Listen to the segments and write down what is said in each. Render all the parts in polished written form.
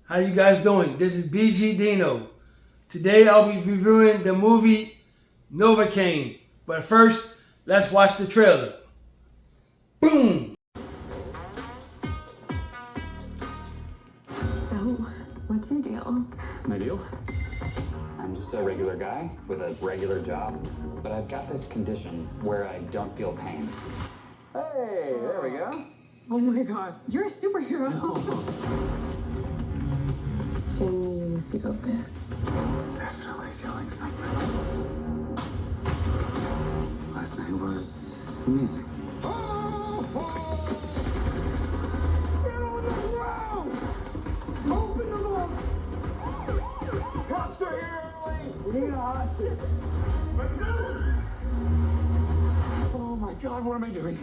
How you guys doing? This is BGDINO. Today I'll be reviewing the movie Novocaine. But first, let's watch the trailer. Boom! So, what's your deal? My deal? I'm just a regular guy with a regular job, but I've got this condition where I don't feel pain. Hey, there we go. Oh my god, you're a superhero. Can you feel this? Definitely feeling something. Last night was amazing. Open the door! Cops are here early! We need a hostage! Oh my god, what am I doing?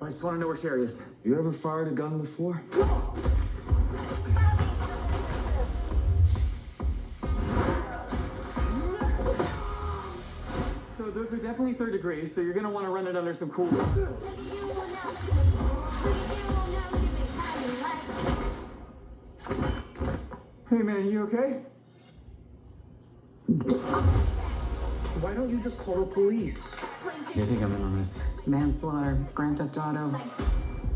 I just want to know where Sher is. You ever fired a gun before? So those are definitely third degree, so you're gonna want to run it under some cool. Hey man, you okay? Why don't you just call the police? Do you think I'm in on this? Manslaughter, Grand Theft Auto.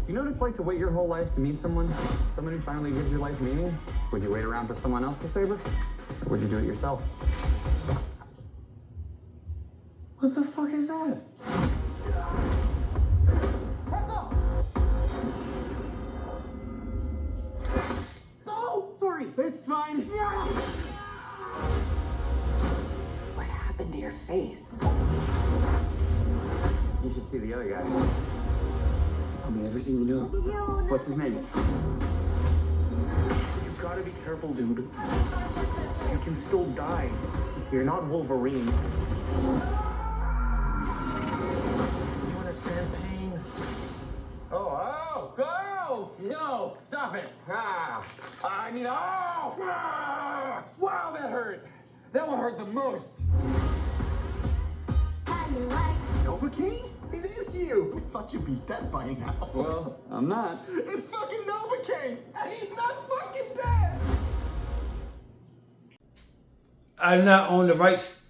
You know what it's like to wait your whole life to meet someone? Someone who finally gives your life meaning? Would you wait around for someone else to save her? Or would you do it yourself? What the fuck is that? Oh, sorry. It's fine. What happened to your face? You should see the other guy. Tell me everything you know. What's his name? You gotta be careful, dude. You can still die. You're not Wolverine. You understand pain? Oh, no, stop it. Ah, wow, that hurt. That one hurt the most. Novocaine? It is you! I thought you'd be dead by now. Well, I'm not. It's fucking Novocaine! And he's not fucking dead! I do not own the rights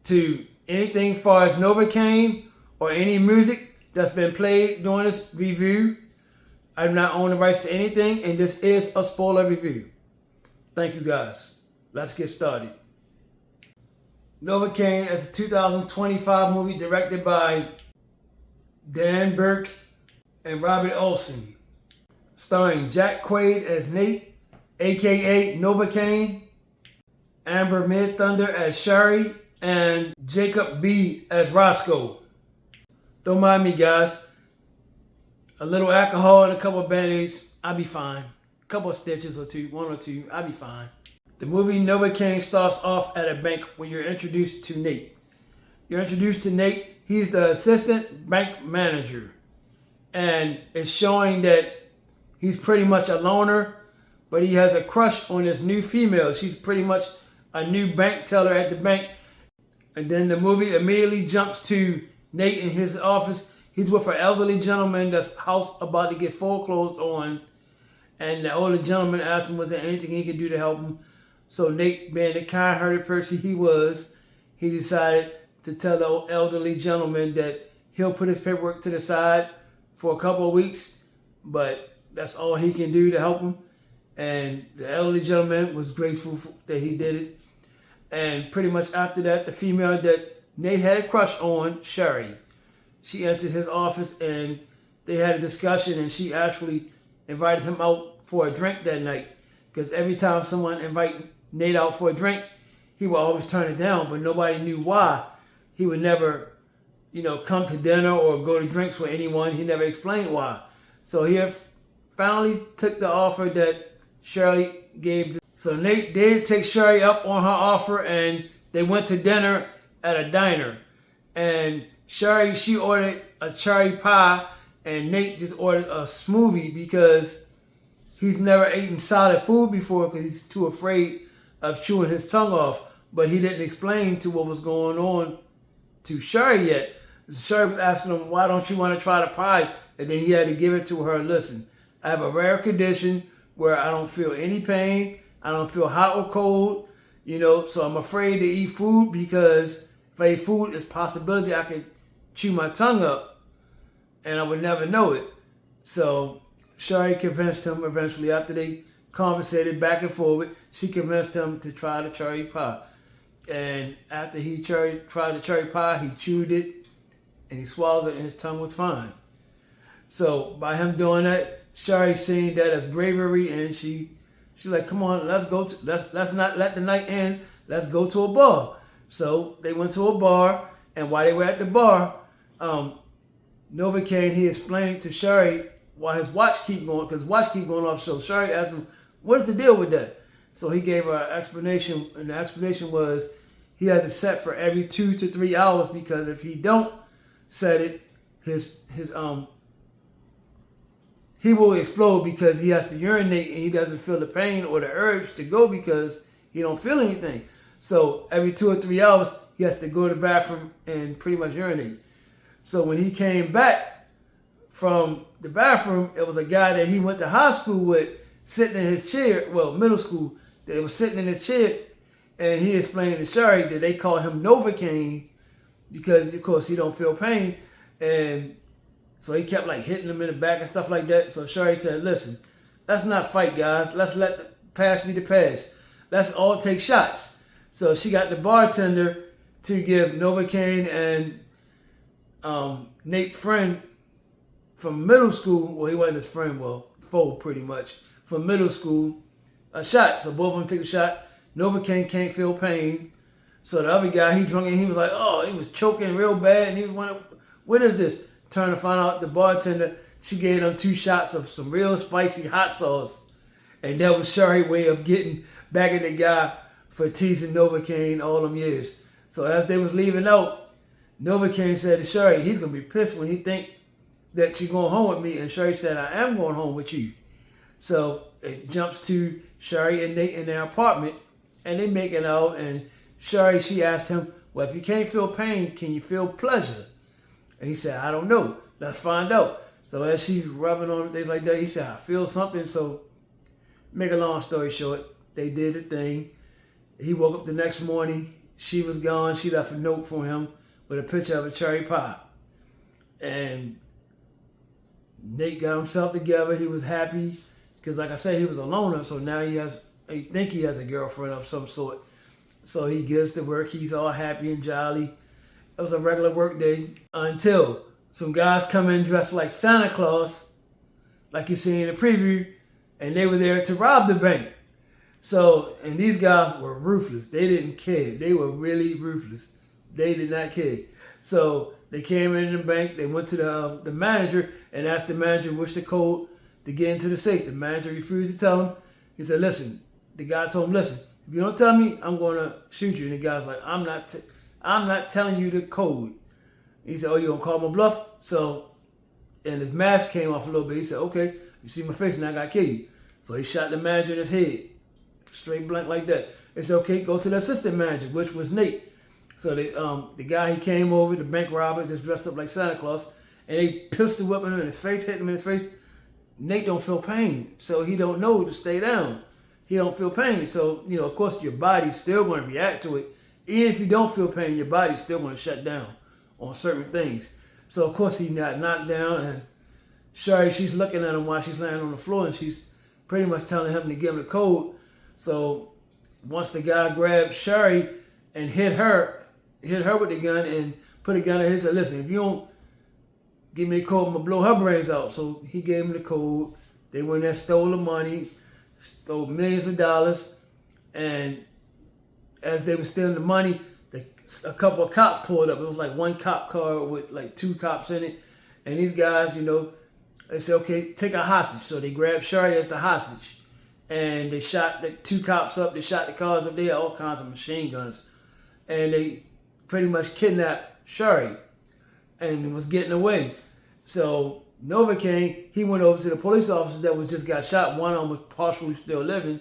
to anything as far as Novocaine or any music that's been played during this review. I do not own the rights to anything, and this is a spoiler review. Thank you guys. Let's get started. Novocaine is a 2025 movie directed by Dan Burke and Robert Olson, starring Jack Quaid as Nate, aka Novocaine, Amber Mid-Thunder as Sherry, and Jacob B as Roscoe. Don't mind me, guys. A little alcohol and a couple of Band-Aids, I'll be fine. A couple of stitches or two, one or two, I'll be fine. The movie Novocaine starts off at a bank when you're introduced to Nate. You're introduced to Nate. He's the assistant bank manager. And it's showing that he's pretty much a loner, but he has a crush on this new female. She's pretty much a new bank teller at the bank. And then the movie immediately jumps to Nate in his office. He's with an elderly gentleman that's house about to get foreclosed on. And the older gentleman asked him, was there anything he could do to help him? So Nate, being the kind-hearted person he was, he decided to tell the elderly gentleman that he'll put his paperwork to the side for a couple of weeks, but that's all he can do to help him. And the elderly gentleman was grateful that he did it. And pretty much after that, the female that Nate had a crush on, Sherry, she entered his office and they had a discussion, and she actually invited him out for a drink that night. Because every time someone invited Nate out for a drink, he would always turn it down, but nobody knew why. He would never, come to dinner or go to drinks with anyone. He never explained why. So he finally took the offer that Shirley gave. So Nate did take Sherry up on her offer, and they went to dinner at a diner. And Sherry, she ordered a cherry pie, and Nate just ordered a smoothie because he's never eaten solid food before because he's too afraid of chewing his tongue off. But he didn't explain to what was going on to Sherry yet. Sher was asking him, why don't you want to try the pie? And then he had to give it to her. Listen, I have a rare condition where I don't feel any pain. I don't feel hot or cold, you know, so I'm afraid to eat food because if I eat food, it's a possibility I could chew my tongue up and I would never know it. So Sher convinced him eventually after they conversated back and forth. She convinced him to try the cherry pie. And after he tried the cherry pie, he chewed it and he swallowed it and his tongue was fine. So by him doing that, Sher seen that as bravery and she's like, come on, let's not let the night end. Let's go to a bar. So they went to a bar, and while they were at the bar, Novocaine, he explained to Sher why his watch keep going, because his watch keep going off. So Sher asked him, what's the deal with that? So he gave her an explanation, and the explanation was he has it set for every 2 to 3 hours because if he don't set it, he will explode because he has to urinate and he doesn't feel the pain or the urge to go because he don't feel anything. So every 2 or 3 hours, he has to go to the bathroom and pretty much urinate. So when he came back from the bathroom, it was a guy that he went to high school with sitting in his chair, well, middle school, that was sitting in his chair, and he explained to Sher that they call him Novocaine because, of course, he don't feel pain, and so he kept like hitting him in the back and stuff like that. So Sher said, listen, let's not fight, guys. Let's let the past be the past. Let's all take shots. So she got the bartender to give Novocaine and Nate's friend from middle school, well, he wasn't his friend, well, foe pretty much, from middle school, a shot. So both of them take a shot. Novocaine can't feel pain. So the other guy, he drunk and he was like, oh, he was choking real bad. And he was wondering, what is this? Turned to find out the bartender, she gave them 2 shots of some real spicy hot sauce. And that was Sher's way of getting back at the guy for teasing Novocaine all them years. So as they was leaving out, Novocaine said to Sher, he's going to be pissed when he think that you're going home with me. And Sher said, I am going home with you. So it jumps to Sher and Nate in their apartment, and they making out. And Sher, she asked him, well, if you can't feel pain, can you feel pleasure? And he said, I don't know. Let's find out. So as she's rubbing on things like that, he said, I feel something. So make a long story short, they did the thing. He woke up the next morning. She was gone. She left a note for him with a picture of a cherry pie. And Nate got himself together. He was happy because, like I said, he was a loner. So now I think he has a girlfriend of some sort. So he gets to work. He's all happy and jolly. It was a regular work day until some guys come in dressed like Santa Claus, like you see in the preview, and they were there to rob the bank. So, and these guys were ruthless. They didn't care. They were really ruthless. They did not care. So they came in the bank. They went to the manager and asked the manager what's the code to get into the safe. The manager refused to tell him. He said, listen, the guy told him, listen, if you don't tell me, I'm going to shoot you. And the guy's like, I'm not telling you the code. He said, oh, you gonna call my bluff? So, and his mask came off a little bit. He said, okay, you see my face, now I gotta kill you. So he shot the manager in his head, straight blank like that. They said, okay, go to the assistant manager, which was Nate. So the guy, he came over, the bank robber, just dressed up like Santa Claus, and they pistol whipped him in his face, hit him in his face. Nate don't feel pain, so he don't know to stay down. He don't feel pain, so, you know, of course, your body's still going to react to it. Even if you don't feel pain, your body's still going to shut down on certain things. So, of course, he got knocked down, and Sher, she's looking at him while she's laying on the floor, and she's pretty much telling him to give him the code. So, once the guy grabbed Sher and hit her with the gun and put a gun in his head, listen, if you don't give me the code, I'm going to blow her brains out. So, he gave him the code. They went there, stole the money, stole millions of dollars, and as they were stealing the money, a couple of cops pulled up. It was like one cop car with like 2 cops in it. And these guys, you know, they said, okay, take a hostage. So they grabbed Sher as the hostage. And they shot the 2 cops up. They shot the cars up. They had all kinds of machine guns. And they pretty much kidnapped Sher and was getting away. So Novocaine, he went over to the police officer that was just got shot. One of them was partially still living.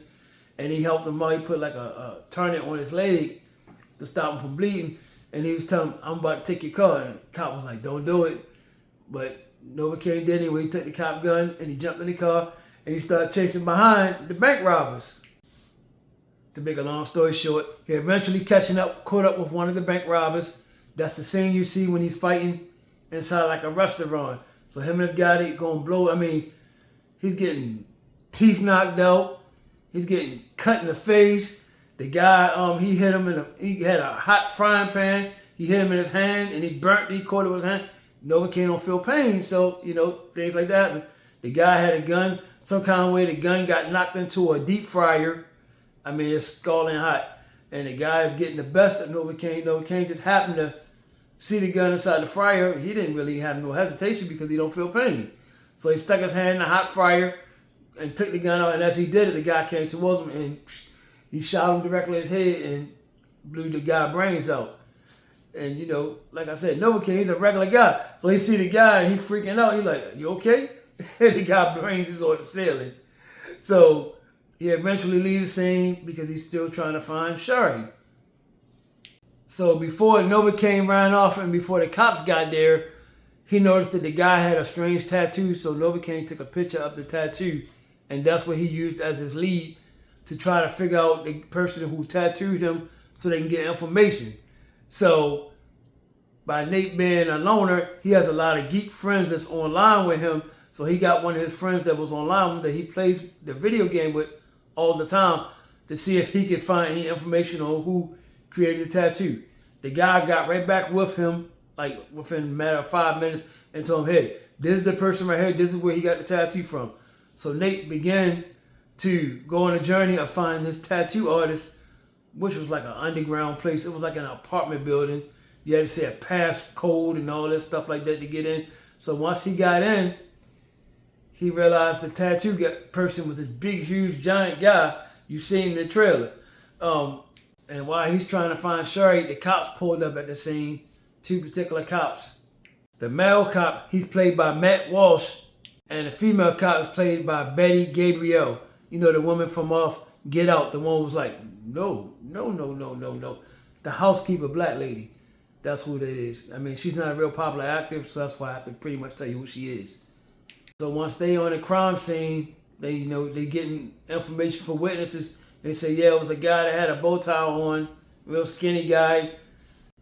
And he helped him out. He put like a tourniquet on his leg to stop him from bleeding. And he was telling him, I'm about to take your car. And the cop was like, don't do it. But Novocaine did anyway. He took the cop gun and he jumped in the car and he started chasing behind the bank robbers. To make a long story short, he eventually caught up with one of the bank robbers. That's the scene you see when he's fighting inside like a restaurant. So him and this guy, they gonna blow. I mean, he's getting teeth knocked out. He's getting cut in the face. The guy, he hit him he had a hot frying pan. He hit him in his hand and he caught it with his hand. Novocaine don't feel pain, so, things like that happen. The guy had a gun. Some kind of way the gun got knocked into a deep fryer. I mean, it's scalding hot. And the guy is getting the best of Novocaine. Novocaine just happened to see the gun inside the fryer. He didn't really have no hesitation because he don't feel pain. So he stuck his hand in the hot fryer and took the gun out. And as he did it, the guy came towards him and he shot him directly in his head and blew the guy's brains out. And, like I said, Novocaine, he's a regular guy. So he see the guy and he freaking out. He's like, you okay? And the guy's brains is on the ceiling. So he eventually leaves the scene because he's still trying to find Sher. So before Novocaine ran off and before the cops got there, he noticed that the guy had a strange tattoo. So Novocaine took a picture of the tattoo. And that's what he used as his lead to try to figure out the person who tattooed him so they can get information. So, by Nate being a loner, he has a lot of geek friends that's online with him. So he got one of his friends that was online that he plays the video game with all the time to see if he could find any information on who created the tattoo. The guy got right back with him, like within a matter of 5 minutes, and told him, hey, this is the person right here. This is where he got the tattoo from. So Nate began to go on a journey of finding this tattoo artist, which was like an underground place. It was like an apartment building. You had to say a passcode and all that stuff like that to get in. So once he got in, he realized the tattoo person was this big, huge, giant guy you seen in the trailer. And while he's trying to find Sher, the cops pulled up at the scene. 2 particular cops. The male cop, he's played by Matt Walsh, and the female cop is played by Betty Gabriel. The woman from off Get Out. The one who was like, no. The housekeeper black lady. That's who that is. I mean, she's not a real popular actor, so that's why I have to pretty much tell you who she is. So once they on the crime scene, they getting information for witnesses. They say, yeah, it was a guy that had a bow tie on, real skinny guy.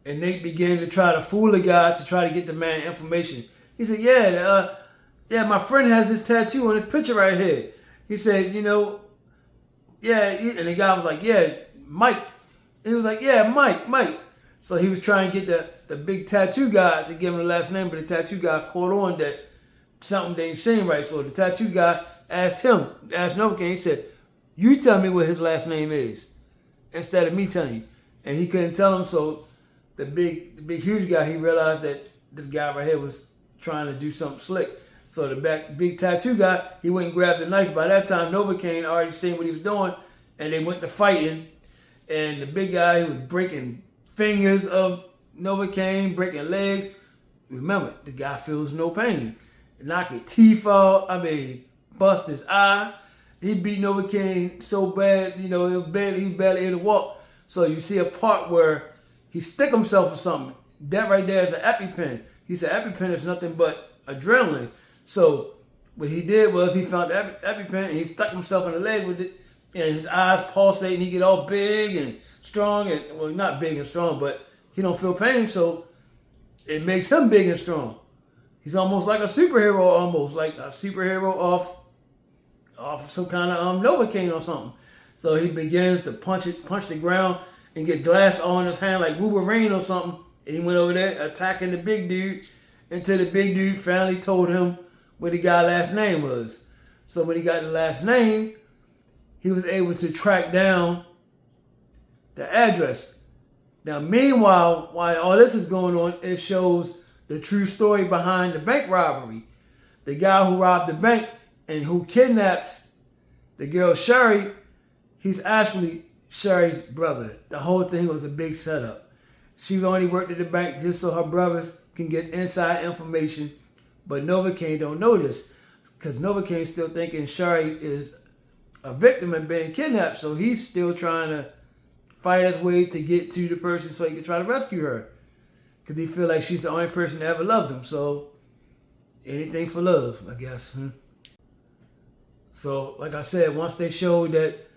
And Nate began to try to fool the guy to try to get the man information. He said, yeah, my friend has this tattoo on his picture right here. He said, yeah, and the guy was like, yeah, Mike. He was like, yeah, Mike. So he was trying to get the big tattoo guy to give him the last name, but the tattoo guy caught on that something didn't seem right. So the tattoo guy asked Novocaine, he said, you tell me what his last name is instead of me telling you. And he couldn't tell him, so the big huge guy, he realized that this guy right here was trying to do something slick. So the big tattoo guy, he went and grabbed the knife. By that time, Novocaine already seen what he was doing, and they went to fighting. And the big guy, he was breaking fingers of Novocaine, breaking legs. Remember, the guy feels no pain. Knocking teeth out. I mean, bust his eye. He beat Novocaine so bad, he was barely able to walk. So you see a part where he stick himself with something. That right there is an EpiPen. He said EpiPen is nothing but adrenaline. So what he did was he found the EpiPen and he stuck himself in the leg with it, and his eyes pulsate and he get all big and strong, and well, not big and strong, but he don't feel pain, so it makes him big and strong. He's almost like a superhero, off some kind of Novocaine or something. So he begins to punch the ground and get glass on his hand like Wolverine or something. And he went over there attacking the big dude until the big dude finally told him what the guy's last name was. So when he got the last name, he was able to track down the address. Now, meanwhile, while all this is going on, it shows the true story behind the bank robbery. The guy who robbed the bank and who kidnapped the girl Sher, he's actually Sherry's brother. The whole thing was a big setup. She only worked at the bank just so her brothers can get inside information, but Novocaine don't know this because Novocaine's still thinking Sherry is a victim and being kidnapped, so he's still trying to fight his way to get to the person so he can try to rescue her. because he feel like she's the only person that ever loved him. So anything for love, I guess. So like I said, once they showed that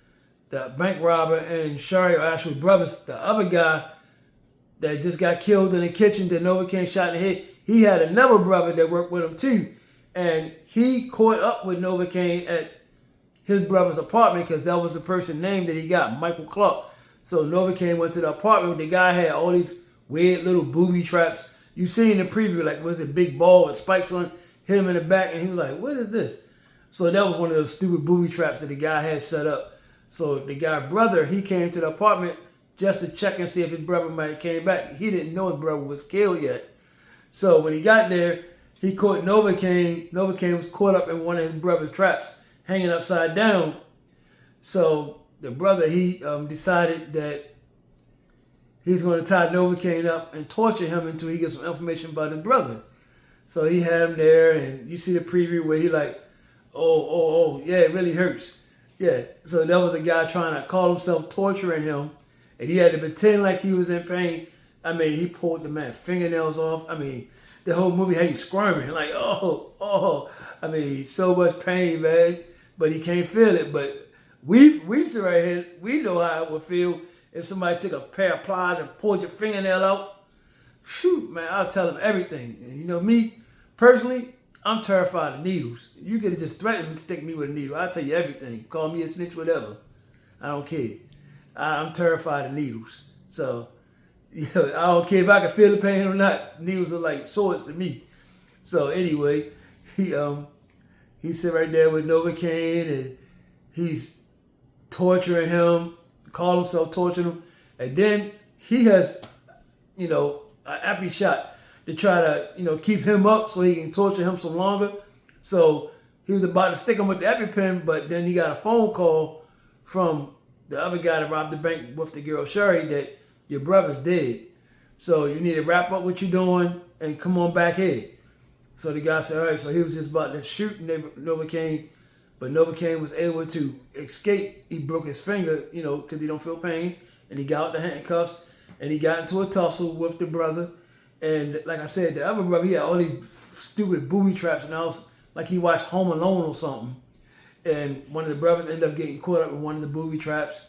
the bank robber and Sher are actually brothers, the other guy that just got killed in the kitchen that Novocaine shot in the head, he had another brother that worked with him too. And he caught up with Novocaine at his brother's apartment because that was the person's name that he got, Michael Clark. So Novocaine went to the apartment. The guy had all these weird little booby traps. You see in the preview, like, was it big ball with spikes on, hit him in the back, and he was like, what is this? So that was one of those stupid booby traps that the guy had set up. So the guy's brother, he came to the apartment just to check and see if his brother might have came back. He didn't know his brother was killed yet. So when he got there, he caught Novocaine. Novocaine was caught up in one of his brother's traps, hanging upside down. So the brother, he decided that he's going to tie Novocaine up and torture him until he gets some information about his brother. So he had him there, and you see the preview where he like, oh, yeah, it really hurts. Yeah, so that was a guy trying to call himself torturing him, and he had to pretend like he was in pain. I mean, he pulled the man's fingernails off. I mean, the whole movie had you squirming, like, oh. I mean, so much pain, man, but he can't feel it. But we sit right here, we know how it would feel if somebody took a pair of pliers and pulled your fingernail out. Shoot, man, I'll tell him everything. And you know me, personally, I'm terrified of needles. You could have just threatened to stick me with a needle. I'll tell you everything. Call me a snitch, whatever. I don't care. I'm terrified of needles. So, you know, I don't care if I can feel the pain or not. Needles are like swords to me. So anyway, he sit right there with Novocaine, and he's torturing him, call himself torturing him. And then he has, you know, an epi shot to try to, you know, keep him up so he can torture him some longer. So he was about to stick him with the EpiPen, but then he got a phone call from the other guy that robbed the bank with the girl Sher that your brother's dead. So you need to wrap up what you're doing and come on back here. So the guy said, all right, so he was just about to shoot Novocaine, but Novocaine was able to escape. He broke his finger, you know, because he don't feel pain, and he got out the handcuffs, and he got into a tussle with the brother. And like I said, the other brother, he had all these stupid booby traps in the house, like he watched Home Alone or something. And one of the brothers ended up getting caught up in one of the booby traps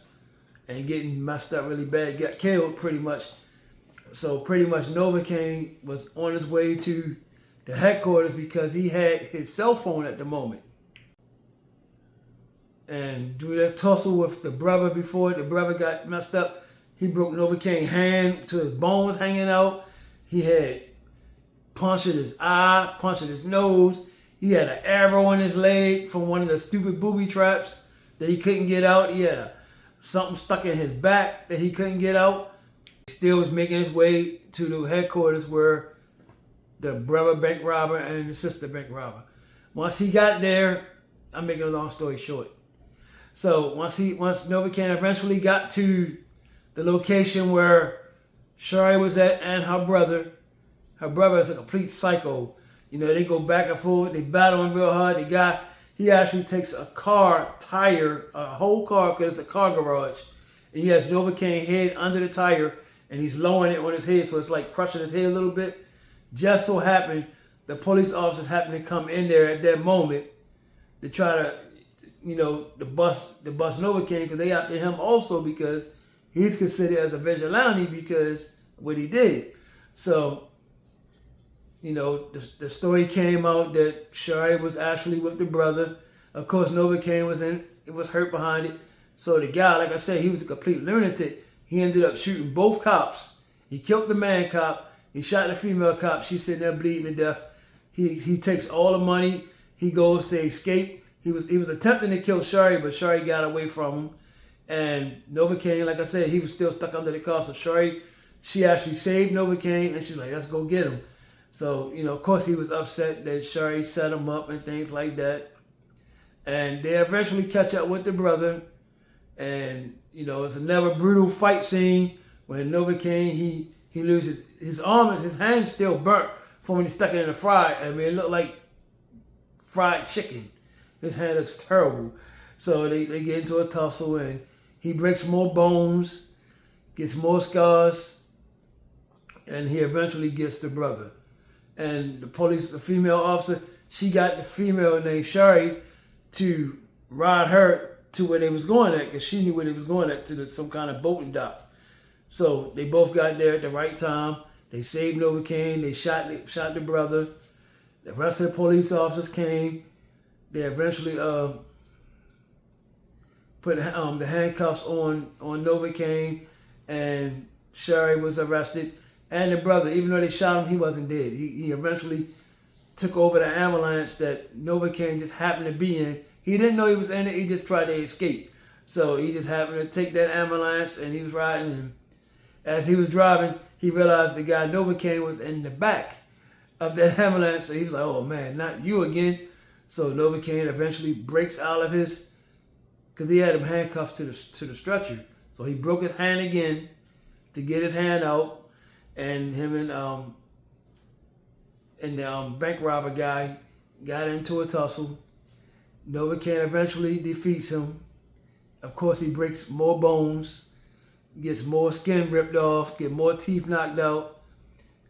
and getting messed up really bad, got killed pretty much. So pretty much Novocaine was on his way to the headquarters because he had his cell phone at the moment. And through that tussle with the brother before the brother got messed up, he broke Novocaine's hand till his bone was hanging out. He had punctured his eye, punctured his nose. He had an arrow in his leg from one of the stupid booby traps that he couldn't get out. He had something stuck in his back that he couldn't get out. He still was making his way to the headquarters where the brother bank robber and the sister bank robber. Once he got there, I'm making a long story short. So once Novocaine eventually got to the location where Sher was at and her brother is a complete psycho. You know, they go back and forth, they battle him real hard. The guy, he actually takes a car tire, a whole car, because it's a car garage. And he has Novocaine's head under the tire, and he's lowering it on his head, so it's like crushing his head a little bit. Just so happened, the police officers happened to come in there at that moment to try to, you know, to bust Novocaine, because they after him also because he's considered as a vigilante because what he did. So, you know, the story came out that Sher was actually with the brother. Of course, Novocaine was hurt behind it. So the guy, like I said, he was a complete lunatic. He ended up shooting both cops. He killed the man cop. He shot the female cop. She's sitting there bleeding to death. He takes all the money. He goes to escape. He was attempting to kill Sher, but Sher got away from him. And Novocaine, like I said, he was still stuck under the car. So Sher, she actually saved Novocaine, and she's like, let's go get him. So, you know, of course he was upset that Sher set him up and things like that. And they eventually catch up with the brother. And, you know, it's another brutal fight scene when Novocaine, he loses his arm, his hand's still burnt from when he stuck it in the fry. I mean, it looked like fried chicken. His hand looks terrible. So they get into a tussle, and he breaks more bones, gets more scars. and he eventually gets the brother. And the female officer, she got the female named Sherry to ride her to where they was going at, because she knew where they was going at, to some kind of boating dock. So they both got there at the right time. They saved Novocaine. They shot the brother. The rest of the police officers came. They eventually put the handcuffs on Novocaine, and Sherry was arrested. And the brother, even though they shot him, he wasn't dead. He eventually took over the ambulance that Novocaine just happened to be in. He didn't know he was in it. He just tried to escape. So he just happened to take that ambulance, and he was riding. And as he was driving, he realized the guy Novocaine was in the back of that ambulance. So he was like, "Oh man, not you again." So Novocaine eventually breaks out of his, because he had him handcuffed to the stretcher. So he broke his hand again to get his hand out. And him and the bank robber guy got into a tussle. Novocaine eventually defeats him. Of course, he breaks more bones, gets more skin ripped off, get more teeth knocked out.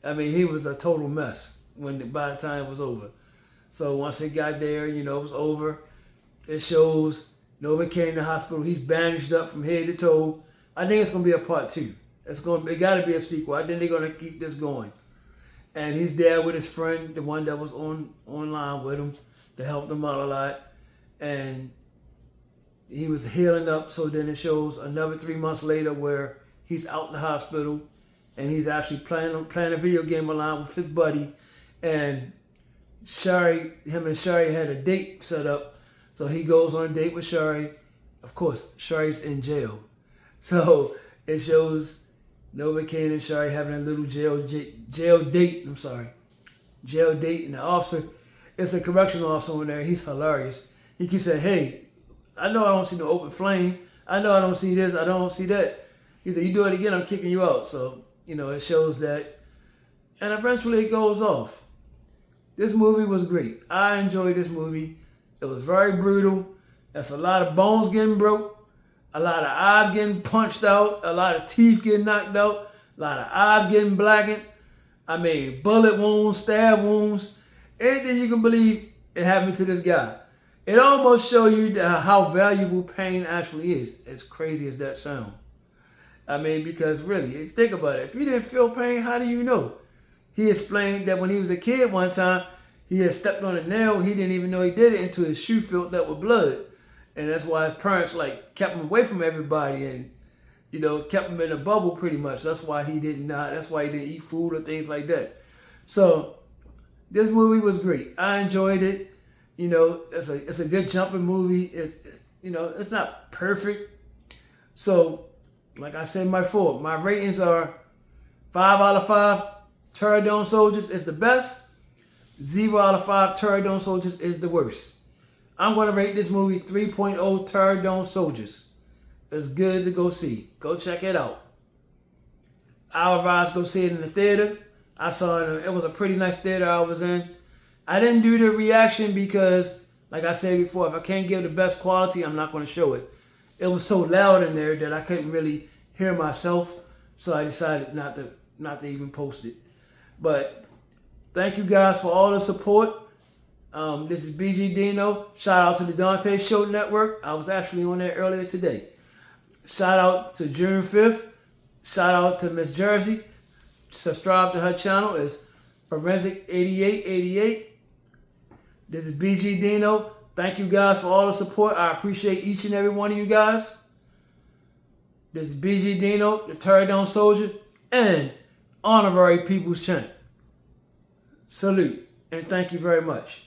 I mean, he was a total mess by the time it was over. So once it got there, it was over. It shows Novocaine in the hospital. He's bandaged up from head to toe. I think it's gonna be a part 2. It got to be a sequel. I think they're gonna keep this going. And he's there with his friend, the one that was online with him, to help them out a lot. And he was healing up. So then it shows another 3 months later where he's out in the hospital, and he's actually playing a video game along with his buddy. And him and Sherry had a date set up. So he goes on a date with Sherry. Of course, Sherry's in jail. So it shows Novocaine and Sherry having a little jail date. Jail date. And the officer, it's a correctional officer on there. He's hilarious. He keeps saying, "Hey, I know I don't see no open flame. I know I don't see this. I don't see that." He said, "You do it again, I'm kicking you out." So, it shows that. And eventually it goes off. This movie was great. I enjoyed this movie. It was very brutal. There's a lot of bones getting broke. A lot of eyes getting punched out, a lot of teeth getting knocked out, a lot of eyes getting blackened. I mean, bullet wounds, stab wounds, anything you can believe, it happened to this guy. It almost shows you how valuable pain actually is, as crazy as that sounds. I mean, because really, if you think about it, if you didn't feel pain, how do you know? He explained that when he was a kid one time, he had stepped on a nail. He didn't even know he did it until his shoe filled up with blood. And that's why his parents kept him away from everybody and, kept him in a bubble pretty much. That's why he didn't eat food or things like that. So this movie was great. I enjoyed it. It's a good jumping movie. It's not perfect. So like I said before, my ratings are 5 out of 5. Pterodon Soldiers is the best. 0 out of 5 Pterodon Soldiers is the worst. I'm going to rate this movie 3.0 Pterodon Soldiers. It's good to go see. Go check it out. I advise go see it in the theater. I saw it. It was a pretty nice theater I was in. I didn't do the reaction because, like I said before, if I can't give the best quality, I'm not going to show it. It was so loud in there that I couldn't really hear myself. So I decided not to even post it. But thank you guys for all the support. This is BGDINO. Shout out to the Dante Show Network. I was actually on there earlier today. Shout out to June 5th. Shout out to Miss Jersey. Subscribe to her channel. It's Forensic8888. This is BGDINO. Thank you guys for all the support. I appreciate each and every one of you guys. This is BGDINO, the Pterodon Soldier, and Honorary People's Champ. Salute, and thank you very much.